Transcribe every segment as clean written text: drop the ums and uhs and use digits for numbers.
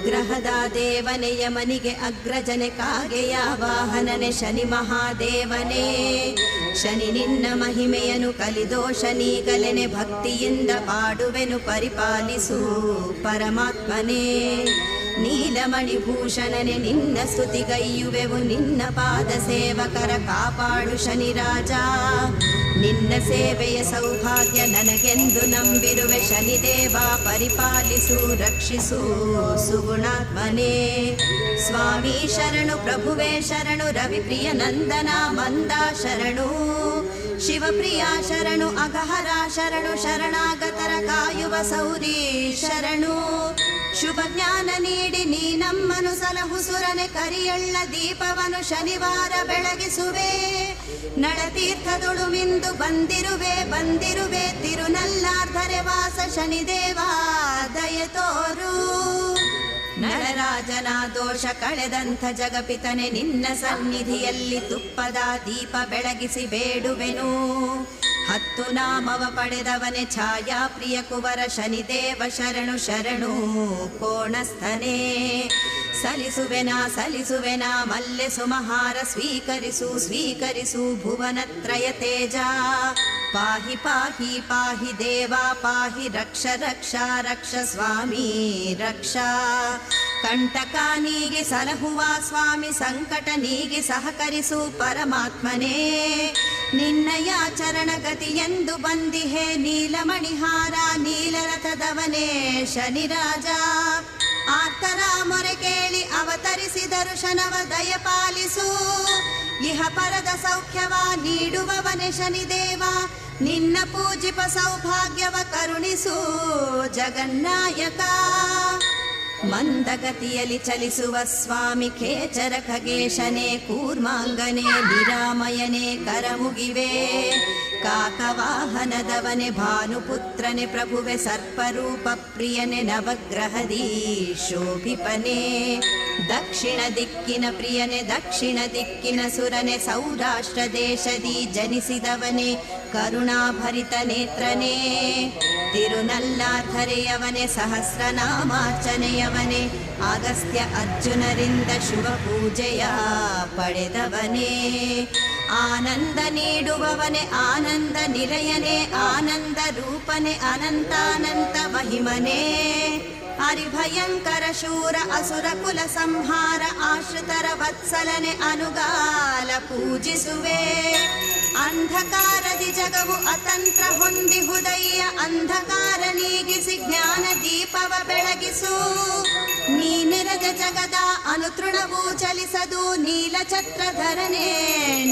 ಗ್ರಹದ ದೇವನೆ ಯಮನಿಗೆ ಅಗ್ರಜನೆ ಕಾಗೆಯ ವಾಹನನೆ ಶನಿ ಮಹಾದೇವನೇ. ಶನಿ ನಿನ್ನ ಮಹಿಮೆಯನು ಕಲಿದೋ ಶನಿಗಲೆನೆ ಭಕ್ತಿಯಿಂದ ಪಾಡುವೆನು ಪರಿಪಾಲಿಸು ಪರಮಾತ್ಮನೇ. ನೀಲಮಣಿ ಭೂಷಣನೆ ನಿನ್ನ ಸ್ತುತಿಗೈಯುವೆವು ನಿನ್ನ ಪಾದ ಸೇವಕರ ಕಾಪಾಡು ಶನಿರಾಜ. ನಿನ್ನ ಸೇವೆಯ ಸೌಭಾಗ್ಯ ನನಗೆಂದು ನಂಬಿರುವೆ ಶನಿದೇವ ಪರಿಪಾಲಿಸು ರಕ್ಷಿಸು ಸುಗುಣಾತ್ಮನೇ. ಸ್ವಾಮಿ ಶರಣು ಪ್ರಭುವೇ ಶರಣು ರವಿಪ್ರಿಯ ನಂದನ ಮಂದ ಶರಣು ಶಿವಪ್ರಿಯ ಶರಣು ಅಘಹರ ಶರಣು ಶರಣಾಗತರ ಕಾಯುವ ಸೌರಿ ಶರಣು. ಶುಭ ಜ್ಞಾನ ನೀಡಿ ನೀ ನಮ್ಮನು ಸಲಹು ಸುರನೆ ಕರಿಯಳ್ಳ ದೀಪವನು ಶನಿವಾರ ಬೆಳಗಿಸುವೆ. ನಳತೀರ್ಥದೊಳು ಮಿಂದು ಬಂದಿರುವೆ ತಿರುನಲ್ಲಾರ್ಧರೆ ವಾಸ ಶನಿದೇವ ದಯ ತೋರು. ನಳರಾಜನ ದೋಷ ಕಳೆದಂಥ ಜಗಪಿತನೆ ನಿನ್ನ ಸನ್ನಿಧಿಯಲ್ಲಿ ತುಪ್ಪದ ದೀಪ ಬೆಳಗಿಸಿ ಬೇಡುವೆನು. 10 ನಾಮವ ಪಡೆದವನೆ ಛಾಯಾ ಪ್ರಿಯ ಕುವರ ಶನಿದೇವ ಶರಣು ಶರಣು ಕೋಣಸ್ಥನೇ. ಸಲಿಸುವೆನಾ ಮಲ್ಲೆ ಸುಮಹಾರ ಸ್ವೀಕರಿಸು ಭುವನತ್ರಯ ತೇಜ. ಪಾಹಿ ಪಾಹಿ ಪಾಹಿ ದೇವ ಪಾಹಿ ರಕ್ಷ ಸ್ವಾಮಿ ರಕ್ಷ. ಕಂಟಕ ನೀಗಿ ಸಲಹುವ ಸ್ವಾಮಿ ಸಂಕಟ ನೀಗಿ ಸಹಕರಿಸು ಪರಮಾತ್ಮನೇ. ನಿನ್ನಯ ಚರಣಗತಿ ಎಂದು ಬಂದಿಹೆ ನೀಲಮಣಿಹಾರ ನೀಲರಥದವನೇ ಶನಿರಾಜ. ಆರ್ತರ ಮೊರೆ ಕೇಳಿ ಅವತರಿಸಿ ದರ್ಶನವ ದಯಪಾಲಿಸು. ಇಹ ಪರದ ಸೌಖ್ಯವ ನೀಡುವವನೆ ಶನಿದೇವ ನಿನ್ನ ಪೂಜಿಪ ಸೌಭಾಗ್ಯವ ಕರುಣಿಸು ಜಗನ್ನಾಯಕ. ಮಂದಗತಿಯಲ್ಲಿ ಚಲಿಸುವ ಸ್ವಾಮಿ ಖೇಚರ ಖಗೇಶನೇ ಕೂರ್ಮಾಂಗನೇ ನಿರಾಮಯನೇ ಕರಮುಗಿವೆ. ಕಾಕವಾಹನದವನೆ ಭಾನುಪುತ್ರನೆ ಪ್ರಭುವೆ ಸರ್ಪರೂಪ ಪ್ರಿಯನೆ ನವಗ್ರಹದಿ ಶೋಭಿಪನೆ. ದಕ್ಷಿಣ ದಿಕ್ಕಿನ ಪ್ರಿಯನೆ ದಕ್ಷಿಣ ದಿಕ್ಕಿನ ಸುರನೆ ಸೌರಾಷ್ಟ್ರ ದೇಶದಿ ಜನಿಸಿದವನೇ ಕರುಣಾಭರಿತ ನೇತ್ರನೇ. ತಿರುನಲ್ಲಾಧರೆಯವನೇ ಸಹಸ್ರನಾಮಾರ್ಚನೆಯವನೇ ಅಗಸ್ತ್ಯ ಅರ್ಜುನರಿಂದ ಶುಭ ಪೂಜೆಯ ಪಡೆದವನೇ. ಆನಂದ ನೀಡುವವನೇ ಆನಂದ ನಿಲಯನೇ ಆನಂದ ರೂಪನೆ ಅನಂತಾನಂತ ಮಹಿಮನೇ. ಹರಿಭಯಂಕರ ಶೂರ ಅಸುರ ಕುಲ ಸಂಹಾರ ಆಶ್ರಿತರ ವತ್ಸಲನೆ ಅನುಗಾಲ ಪೂಜಿಸುವೆ. ಅಂಧಕಾರದಿ ಜಗವು ಅತಂತ್ರ ಹೊಂದಿಹುದಯ್ಯ ಅಂಧಕಾರ ನೀಗಿಸಿ ಜ್ಞಾನ ದೀಪವ ಬೆಳಗಿಸು. ನೀನೆರೆದ ಜಗದ ಅನುತೃಣವೂ ಚಲಿಸದು ನೀಲಛತ್ರಧರನೇ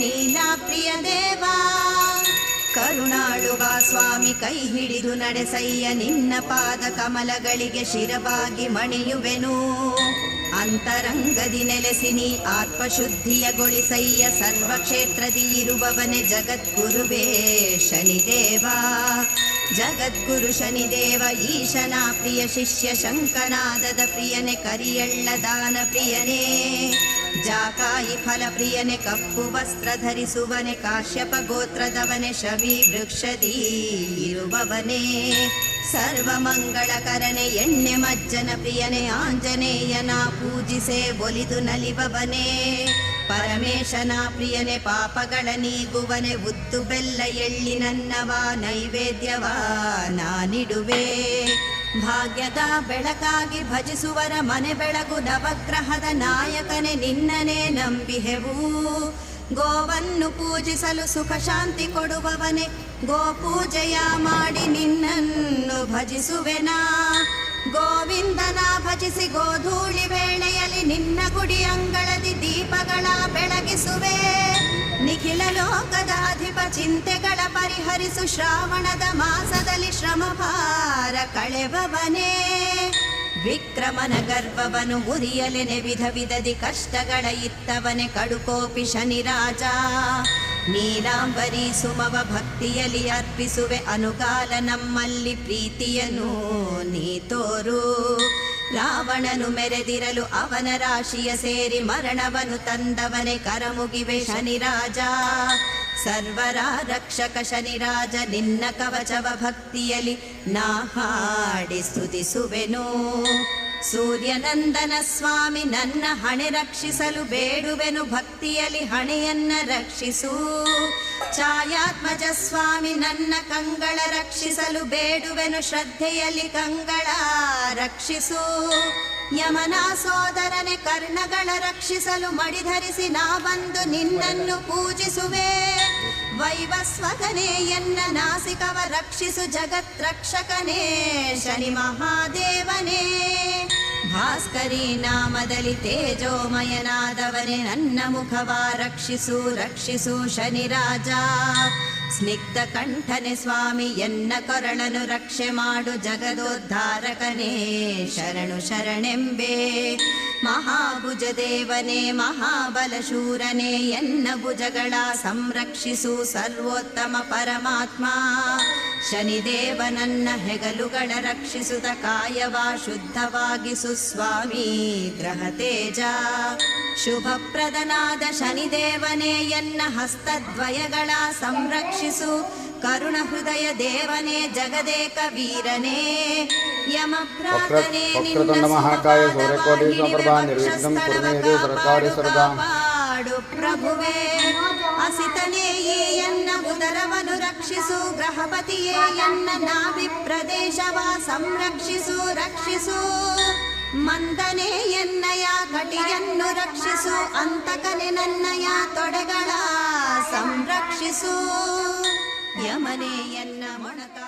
ನೀಲಾ ಪ್ರಿಯ ದೇವ. ಕರುಣಾಳುವ ಸ್ವಾಮಿ ಕೈ ಹಿಡಿದು ನಡೆಸಯ್ಯ ನಿನ್ನ ಪಾದ ಕಮಲಗಳಿಗೆ ಶಿರವಾಗಿ ಮಣಿಯುವೆನು. ಅಂತರಂಗದಿ ನೆಲೆಸಿನಿ ಆತ್ಮಶುದ್ಧಿಯಗೊಳಿಸಯ್ಯ ಸರ್ವಕ್ಷೇತ್ರದಿ ಇರುವವನೆ ಜಗದ್ಗುರುವೇ ಶನಿದೇವ. ಜಗದ್ಗುರು ಶನಿದೇವ ಈಶನ ಪ್ರಿಯ ಶಿಷ್ಯ ಶಂಕನಾದದ ಪ್ರಿಯನೆ ಕರಿಯಳ್ಳ ದಾನ ಪ್ರಿಯನೇ. ಜಾಕಾಯಿ ಫಲ ಪ್ರಿಯನೆ ಕಪ್ಪು ವಸ್ತ್ರ ಧರಿಸುವನೆ ಕಾಶ್ಯಪ ಗೋತ್ರದವನೆ ಶಮಿ ವೃಕ್ಷದಿ ಇರುವವನೇ. ಸರ್ವಮಂಗಳಕರನೆ ಎಣ್ಣೆ ಮಜ್ಜನ ಪ್ರಿಯನೆ ಆಂಜನೇಯನ ಪೂಜಿಸೆ ಒಲಿದು ನಲಿಬವನೇ. ಪರಮೇಶನ ಪ್ರಿಯನೆ ಪಾಪಗಳ ನೀಗುವನೆ ಉದ್ದು ಬೆಲ್ಲ ಎಳ್ಳಿನನ್ನವ ನೈವೇದ್ಯವ ನಾನಿಡುವೆ. ಭಾಗ್ಯದ ಬೆಳಕಾಗಿ ಭಜಿಸುವರ ಮನೆ ಬೆಳಗು ನವಗ್ರಹದ ನಾಯಕನೆ ನಿನ್ನನೆ ನಂಬಿಹೆವು. ಗೋವನ್ನು ಪೂಜಿಸಲು ಸುಖ ಶಾಂತಿ ಕೊಡುವವನೆ ಗೋಪೂಜೆಯ ಮಾಡಿ ನಿನ್ನನ್ನು ಭಜಿಸುವೆನಾ. ಗೋವಿಂದನ ಭಜಿಸಿ ಗೋಧೂಳಿ ವೇಳೆಯಲ್ಲಿ ನಿನ್ನ ಗುಡಿ ಅಂಗಳದಿ ದೀಪಗಳ ಬೆಳಗಿಸುವೆ. ನಿಖಿಲ ಲೋಕದ ಅಧಿಪ ಚಿಂತೆಗಳ ಪರಿಹರಿಸು ಶ್ರಾವಣದ ಮಾಸದಲ್ಲಿ ಶ್ರಮಭಾರ ಕಳೆವವನೇ. ವಿಕ್ರಮನ ಗರ್ಭವನು ಮುರಿಯಲೆನೆ ವಿಧ ವಿಧದಿ ಕಷ್ಟಗಳ ಇತ್ತವನೆ ಕಡುಕೋಪಿ ಶನಿರಾಜ. ನೀಲಾಂಬರಿ ಸುಮವ ಭಕ್ತಿಯಲ್ಲಿ ಅರ್ಪಿಸುವೆ ಅನುಕಾಲ ನಮ್ಮಲ್ಲಿ ಪ್ರೀತಿಯನ್ನು ನೀ ತೋರು. ರಾವಣನು ಮೆರೆದಿರಲು ಅವನ ರಾಶಿಯ ಸೇರಿ ಮರಣವನು ತಂದವನೆ ಕರಮುಗಿವೆ ಶನಿರಾಜ. ಸರ್ವರ ರಕ್ಷಕ ಶನಿರಾಜ ನಿನ್ನ ಕವಚವ ಭಕ್ತಿಯಲಿ ನಾ ಹಾಡಿ ಸ್ತುತಿಸುವೆನು. ಸೂರ್ಯನಂದನ ಸ್ವಾಮಿ ನನ್ನ ಹಣೆ ರಕ್ಷಿಸಲು ಬೇಡುವೆನು, ಭಕ್ತಿಯಲಿ ಹಣೆಯನ್ನ ರಕ್ಷಿಸು. ಛಾಯಾತ್ಮಜ ಸ್ವಾಮಿ ನನ್ನ ಕಂಗಳ ರಕ್ಷಿಸಲು ಬೇಡುವೆನು, ಶ್ರದ್ಧೆಯಲ್ಲಿ ಕಂಗಳ ರಕ್ಷಿಸು. ಯಮನ ಸೋದರನೆ ಕರ್ಣಗಳ ರಕ್ಷಿಸಲು ಮಡಿಧರಿಸಿ ನಾ ಬಂದು ನಿನ್ನನ್ನು ಪೂಜಿಸುವೆ. ವೈವಸ್ವತನೇ ಎನ್ನ ನಾಸಿಕವ ರಕ್ಷಿಸು, ಜಗತ್ ರಕ್ಷಕನೇ ಶನಿ ಮಹಾದೇವನೇ. ಭಾಸ್ಕರಿ ನಾಮದಲ್ಲಿ ತೇಜೋಮಯನಾದವನೇ ನನ್ನ ಮುಖವ ರಕ್ಷಿಸು ರಕ್ಷಿಸು ಶನಿರಾಜ. ಸ್ನಿಗ್ಧ ಕಂಠನೆ ಸ್ವಾಮಿ ಎನ್ನ ಕೊರಳನು ರಕ್ಷೆ ಮಾಡು, ಜಗದೋದ್ಧಾರಕನೇ ಶರಣು ಶರಣೆಂಬೆ. ಮಹಾಭುಜ ದೇವನೇ ಮಹಾಬಲಶೂರನೇ ಎನ್ನ ಭುಜಗಳ ಸಂರಕ್ಷಿಸು ಸರ್ವೋತ್ತಮ ಪರಮಾತ್ಮ. ಶನಿದೇವ ನನ್ನ ಹೆಗಲುಗಳ ರಕ್ಷಿಸುತ್ತ ಕಾಯವ ಶುದ್ಧವಾಗಿಸು ಸ್ವಾಮಿ ಗ್ರಹ ತೇಜ. ಶುಭಪ್ರದನಾದ ಶನಿದೇವನೇ ಎನ್ನ ಹಸ್ತದ್ವಯಗಳ ಸಂರಕ್ಷಿಸು, ಕರುಣ ಹೃದಯ ದೇವನೇ ಜಗದೇಕ ವೀರನೇ. ಯಮ ಪ್ರಾರ್ಥನೆ ಕಾಪಾಡು ಪ್ರಭುವೇ. ಅಸಿತನೇ ಎನ್ನ ಉದರವನ್ನು ರಕ್ಷಿಸು, ಗ್ರಹಪತಿಯೇ ಎನ್ನ ನಾಭಿ ಪ್ರದೇಶವ ಸಂರಕ್ಷಿಸು ರಕ್ಷಿಸು. ಮಂದನೆ ಎನ್ನಯ ಕಟಿಯನ್ನು ರಕ್ಷಿಸು, ಅಂತಕನೆ ನನ್ನಯ ತೊಡೆಗಳ ಸಂರಕ್ಷಿಸು. ಯಮನೆ ಎನ್ನ ಮೊಣಕ